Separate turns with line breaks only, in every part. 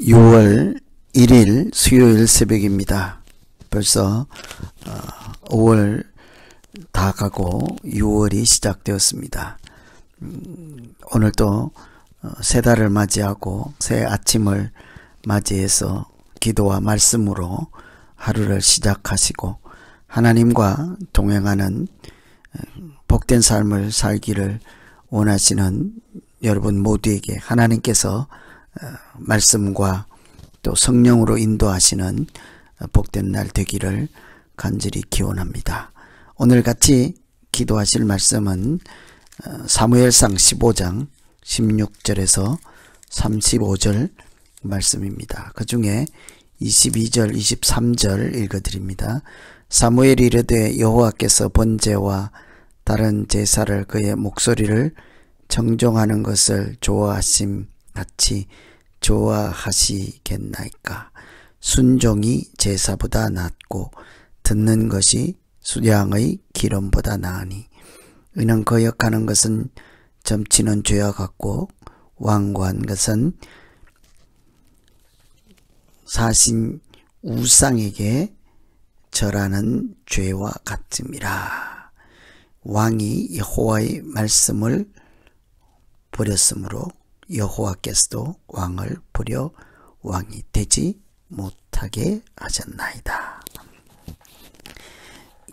6월 1일 수요일 새벽입니다. 벌써 5월 다 가고 6월이 시작되었습니다. 오늘도 새 달을 맞이하고 새 아침을 맞이해서 기도와 말씀으로 하루를 시작하시고 하나님과 동행하는 복된 삶을 살기를 원하시는 여러분 모두에게 하나님께서 말씀과 또 성령으로 인도하시는 복된 날 되기를 간절히 기원합니다. 오늘 같이 기도하실 말씀은 사무엘상 15장 16절에서 35절 말씀입니다. 그 중에 22절 23절 읽어드립니다. 사무엘이 이르되 여호와께서 번제와 다른 제사를 그의 목소리를 정종하는 것을 좋아하심 같이 좋아하시겠나이까. 순종이 제사보다 낫고 듣는 것이 수양의 기름보다 나으니 이는 거역하는 것은 점치는 죄와 같고 완고한 것은 사신 우상에게 절하는 죄와 같음이라. 왕이 여호와의 말씀을 버렸으므로 여호와께서도 왕을 버려 왕이 되지 못하게 하셨나이다.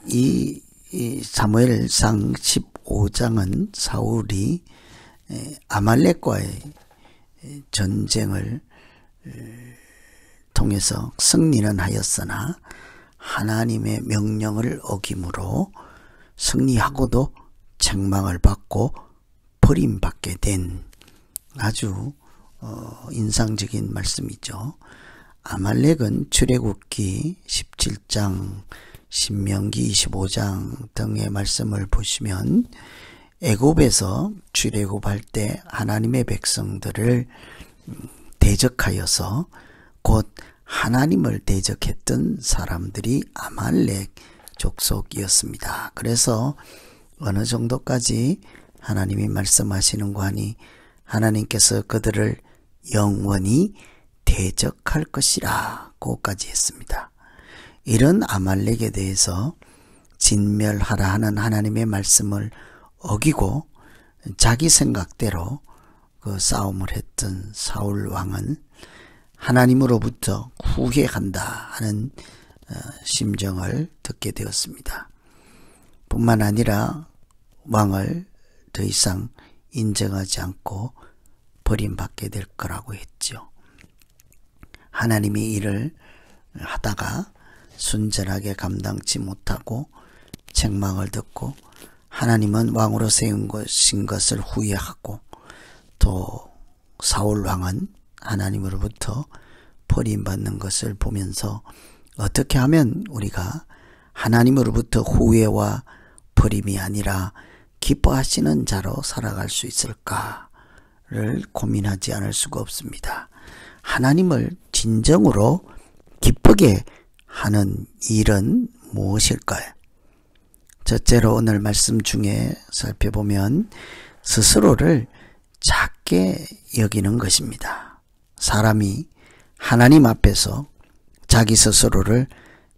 이 사무엘상 15장은 사울이 아말렉과의 전쟁을 통해서 승리는 하였으나 하나님의 명령을 어김으로 승리하고도 책망을 받고 버림받게 된 아주 인상적인 말씀이죠. 아말렉은 출애굽기 17장, 신명기 25장 등의 말씀을 보시면 애굽에서 출애굽할 때 하나님의 백성들을 대적하여서 곧 하나님을 대적했던 사람들이 아말렉 족속이었습니다. 그래서 어느 정도까지 하나님이 말씀하시는 거 하니 하나님께서 그들을 영원히 대적할 것이라 고까지 했습니다. 이런 아말렉에 대해서 진멸하라 하는 하나님의 말씀을 어기고 자기 생각대로 그 싸움을 했던 사울 왕은 하나님으로부터 후회한다 하는 심정을 듣게 되었습니다. 뿐만 아니라 왕을 더 이상 인정하지 않고 버림받게 될 거라고 했죠. 하나님이 이를 하다가 순전하게 감당치 못하고 책망을 듣고 하나님은 왕으로 세운 것을 후회하고 또 사울 왕은 하나님으로부터 버림받는 것을 보면서 어떻게 하면 우리가 하나님으로부터 후회와 버림이 아니라 기뻐하시는 자로 살아갈 수 있을까를 고민하지 않을 수가 없습니다. 하나님을 진정으로 기쁘게 하는 일은 무엇일까요? 첫째로 오늘 말씀 중에 살펴보면 스스로를 작게 여기는 것입니다. 사람이 하나님 앞에서 자기 스스로를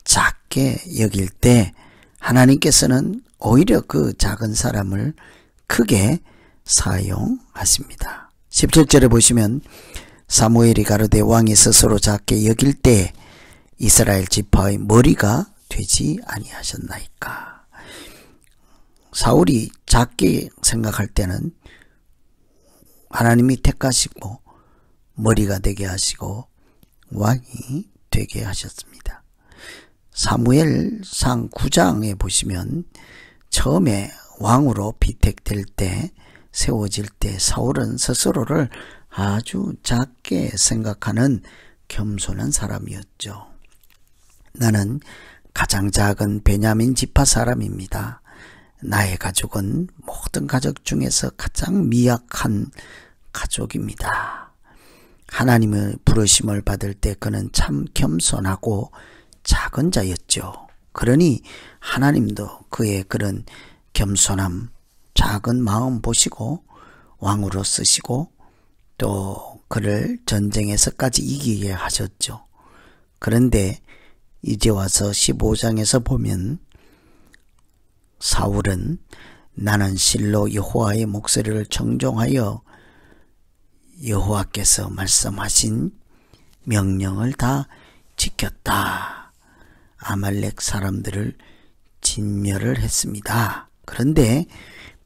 작게 여길 때 하나님께서는 오히려 그 작은 사람을 크게 사용하십니다. 17절에 보시면 사무엘이 가로되 왕이 스스로 작게 여길 때 이스라엘 지파의 머리가 되지 아니하셨나이까. 사울이 작게 생각할 때는 하나님이 택하시고 머리가 되게 하시고 왕이 되게 하셨습니다. 사무엘상 9장에 보시면 처음에 왕으로 피택될 때 세워질 때 사울은 스스로를 아주 작게 생각하는 겸손한 사람이었죠. 나는 가장 작은 베냐민 지파 사람입니다. 나의 가족은 모든 가족 중에서 가장 미약한 가족입니다. 하나님의 부르심을 받을 때 그는 참 겸손하고 작은 자였죠. 그러니 하나님도 그의 그런 겸손함, 작은 마음 보시고 왕으로 쓰시고 또 그를 전쟁에서까지 이기게 하셨죠. 그런데 이제 와서 15장에서 보면 사울은 나는 실로 여호와의 목소리를 청종하여 여호와께서 말씀하신 명령을 다 지켰다. 아말렉 사람들을 진멸을 했습니다. 그런데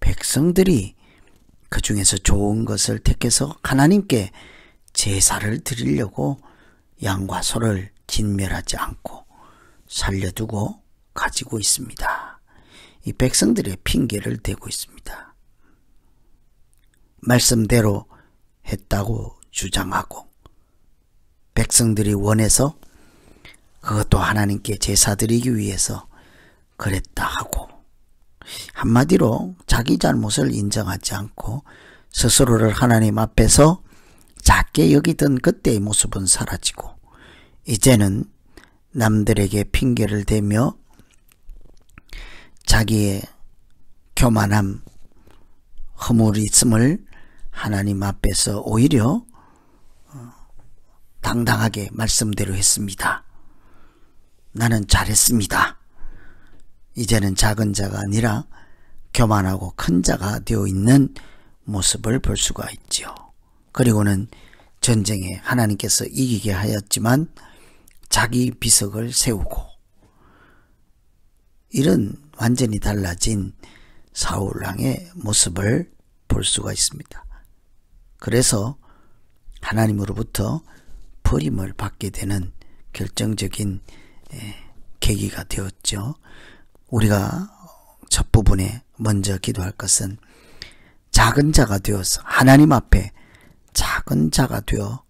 백성들이 그 중에서 좋은 것을 택해서 하나님께 제사를 드리려고 양과 소를 진멸하지 않고 살려두고 가지고 있습니다. 이 백성들의 핑계를 대고 있습니다. 말씀대로 했다고 주장하고 백성들이 원해서 그것도 하나님께 제사 드리기 위해서 그랬다 하고 한마디로 자기 잘못을 인정하지 않고 스스로를 하나님 앞에서 작게 여기던 그때의 모습은 사라지고 이제는 남들에게 핑계를 대며 자기의 교만함, 허물있음을 하나님 앞에서 오히려 당당하게 말씀대로 했습니다. 나는 잘했습니다. 이제는 작은 자가 아니라 교만하고 큰 자가 되어 있는 모습을 볼 수가 있죠. 그리고는 전쟁에 하나님께서 이기게 하였지만 자기 비석을 세우고 이런 완전히 달라진 사울왕의 모습을 볼 수가 있습니다. 그래서 하나님으로부터 버림을 받게 되는 결정적인 계기가 되었죠. 우리가 첫 부분에 먼저 기도할 것은 작은 자가 되어서 하나님 앞에 작은 자가 되어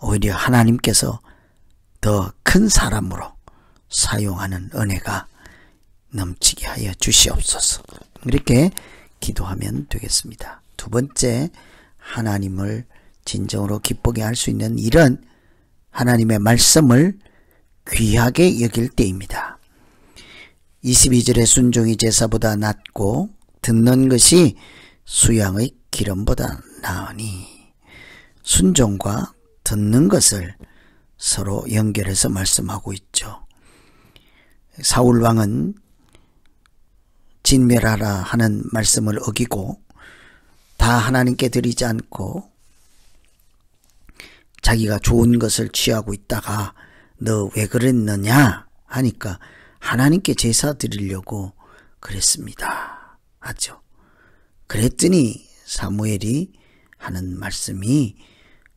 오히려 하나님께서 더 큰 사람으로 사용하는 은혜가 넘치게 하여 주시옵소서. 이렇게 기도하면 되겠습니다. 두 번째, 하나님을 진정으로 기쁘게 할 수 있는 일은 하나님의 말씀을 귀하게 여길 때입니다. 22절에 순종이 제사보다 낫고 듣는 것이 수양의 기름보다 나으니 순종과 듣는 것을 서로 연결해서 말씀하고 있죠. 사울왕은 진멸하라 하는 말씀을 어기고 다 하나님께 드리지 않고 자기가 좋은 것을 취하고 있다가 너 왜 그랬느냐 하니까 하나님께 제사 드리려고 그랬습니다 하죠. 그랬더니 사무엘이 하는 말씀이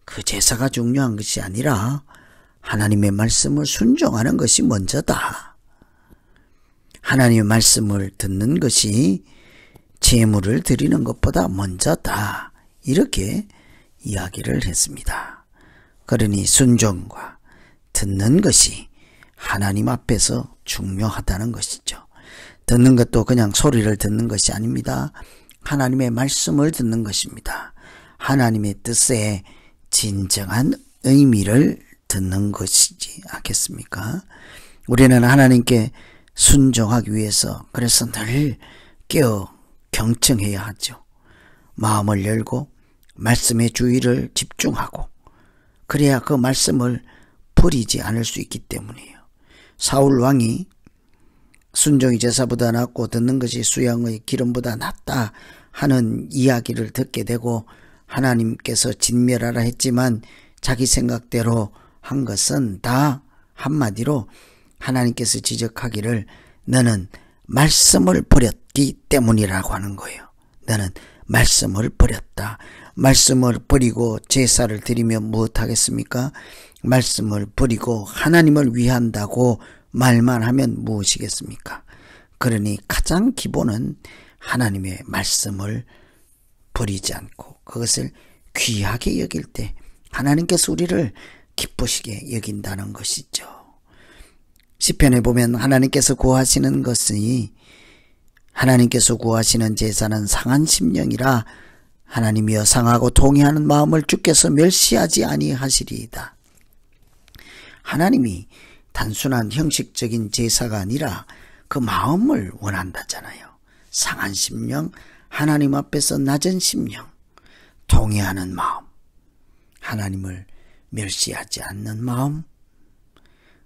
그 제사가 중요한 것이 아니라 하나님의 말씀을 순종하는 것이 먼저다. 하나님의 말씀을 듣는 것이 제물을 드리는 것보다 먼저다. 이렇게 이야기를 했습니다. 그러니 순종과 듣는 것이 하나님 앞에서 중요하다는 것이죠. 듣는 것도 그냥 소리를 듣는 것이 아닙니다. 하나님의 말씀을 듣는 것입니다. 하나님의 뜻에 진정한 의미를 듣는 것이지 않겠습니까? 우리는 하나님께 순종하기 위해서 그래서 늘 깨어 경청해야 하죠. 마음을 열고 말씀의 주의를 집중하고 그래야 그 말씀을 버리지 않을 수 있기 때문이에요. 사울 왕이 순종이 제사보다 낫고 듣는 것이 수양의 기름보다 낫다 하는 이야기를 듣게 되고 하나님께서 진멸하라 했지만 자기 생각대로 한 것은 다 한마디로 하나님께서 지적하기를 너는 말씀을 버렸기 때문이라고 하는 거예요. 너는 말씀을 버렸다. 말씀을 버리고 제사를 드리면 무엇하겠습니까? 말씀을 버리고 하나님을 위한다고 말만 하면 무엇이겠습니까? 그러니 가장 기본은 하나님의 말씀을 버리지 않고 그것을 귀하게 여길 때 하나님께서 우리를 기쁘시게 여긴다는 것이죠. 시편에 보면 하나님께서 구하시는 것이 하나님께서 구하시는 제사는 상한 심령이라 하나님이여 상하고 동의하는 마음을 주께서 멸시하지 아니하시리이다. 하나님이 단순한 형식적인 제사가 아니라 그 마음을 원한다잖아요. 상한 심령, 하나님 앞에서 낮은 심령, 동의하는 마음. 하나님을 멸시하지 않는 마음.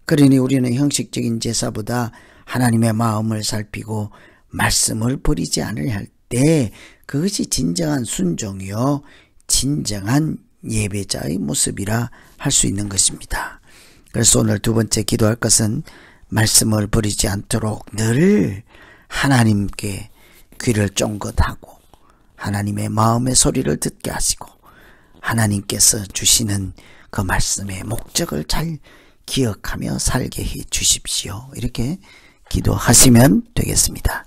그러니 우리는 형식적인 제사보다 하나님의 마음을 살피고 말씀을 버리지 않으려 할 때 그것이 진정한 순종이요 진정한 예배자의 모습이라 할 수 있는 것입니다. 그래서 오늘 두 번째 기도할 것은 말씀을 버리지 않도록 늘 하나님께 귀를 쫑긋하고 하나님의 마음의 소리를 듣게 하시고 하나님께서 주시는 그 말씀의 목적을 잘 기억하며 살게 해 주십시오. 이렇게 기도하시면 되겠습니다.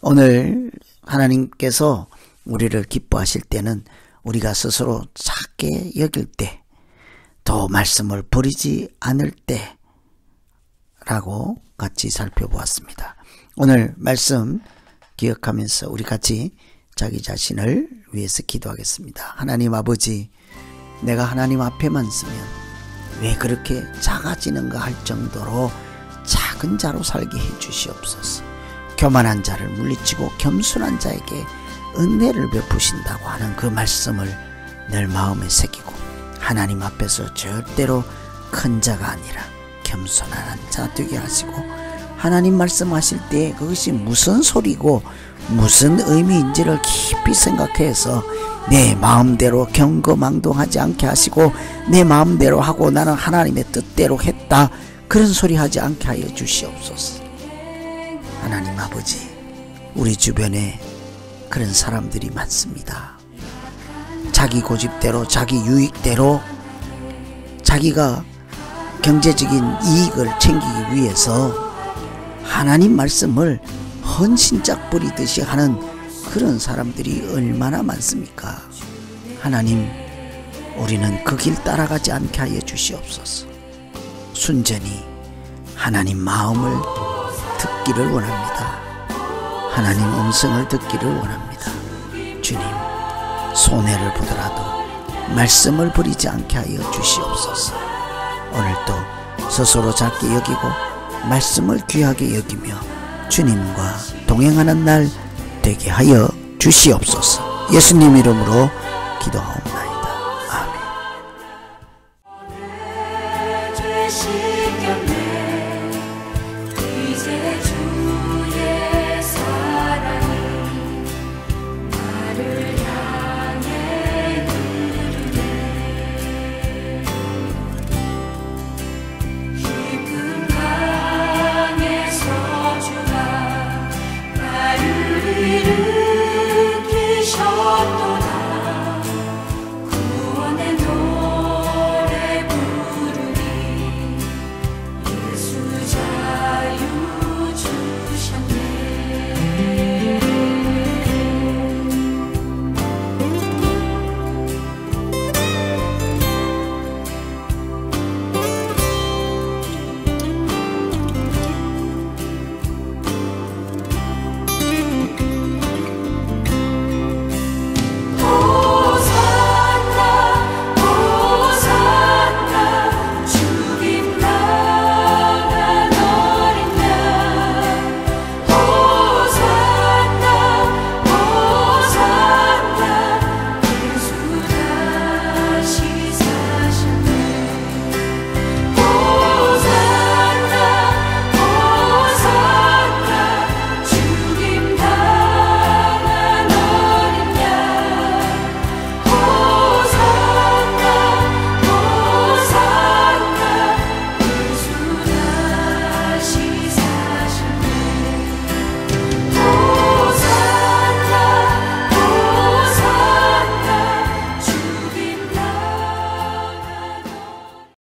오늘 하나님께서 우리를 기뻐하실 때는 우리가 스스로 작게 여길 때, 또 말씀을 버리지 않을 때라고 같이 살펴보았습니다. 오늘 말씀 기억하면서 우리 같이 자기 자신을 위해서 기도하겠습니다. 하나님 아버지, 내가 하나님 앞에만 서면 왜 그렇게 작아지는가 할 정도로 작은 자로 살게 해 주시옵소서. 교만한 자를 물리치고 겸손한 자에게 은혜를 베푸신다고 하는 그 말씀을 늘 마음에 새기고 하나님 앞에서 절대로 큰 자가 아니라 겸손한 자 되게 하시고, 하나님 말씀하실 때 그것이 무슨 소리고 무슨 의미인지를 깊이 생각해서 내 마음대로 경거망동하지 않게 하시고, 내 마음대로 하고 나는 하나님의 뜻대로 했다, 그런 소리 하지 않게 하여 주시옵소서. 하나님 아버지, 우리 주변에 그런 사람들이 많습니다. 자기 고집대로, 자기 유익대로, 자기가 경제적인 이익을 챙기기 위해서 하나님 말씀을 헌신짝 버리듯이 하는 그런 사람들이 얼마나 많습니까? 하나님, 우리는 그 길 따라가지 않게 하여 주시옵소서. 순전히 하나님 마음을 듣기를 원합니다. 하나님 음성을 듣기를 원합니다. 주님, 손해를 보더라도 말씀을 버리지 않게 하여 주시옵소서. 오늘도 스스로 작게 여기고 말씀을 귀하게 여기며 주님과 동행하는 날 되게 하여 주시옵소서. 예수님 이름으로 기도하옵나이다.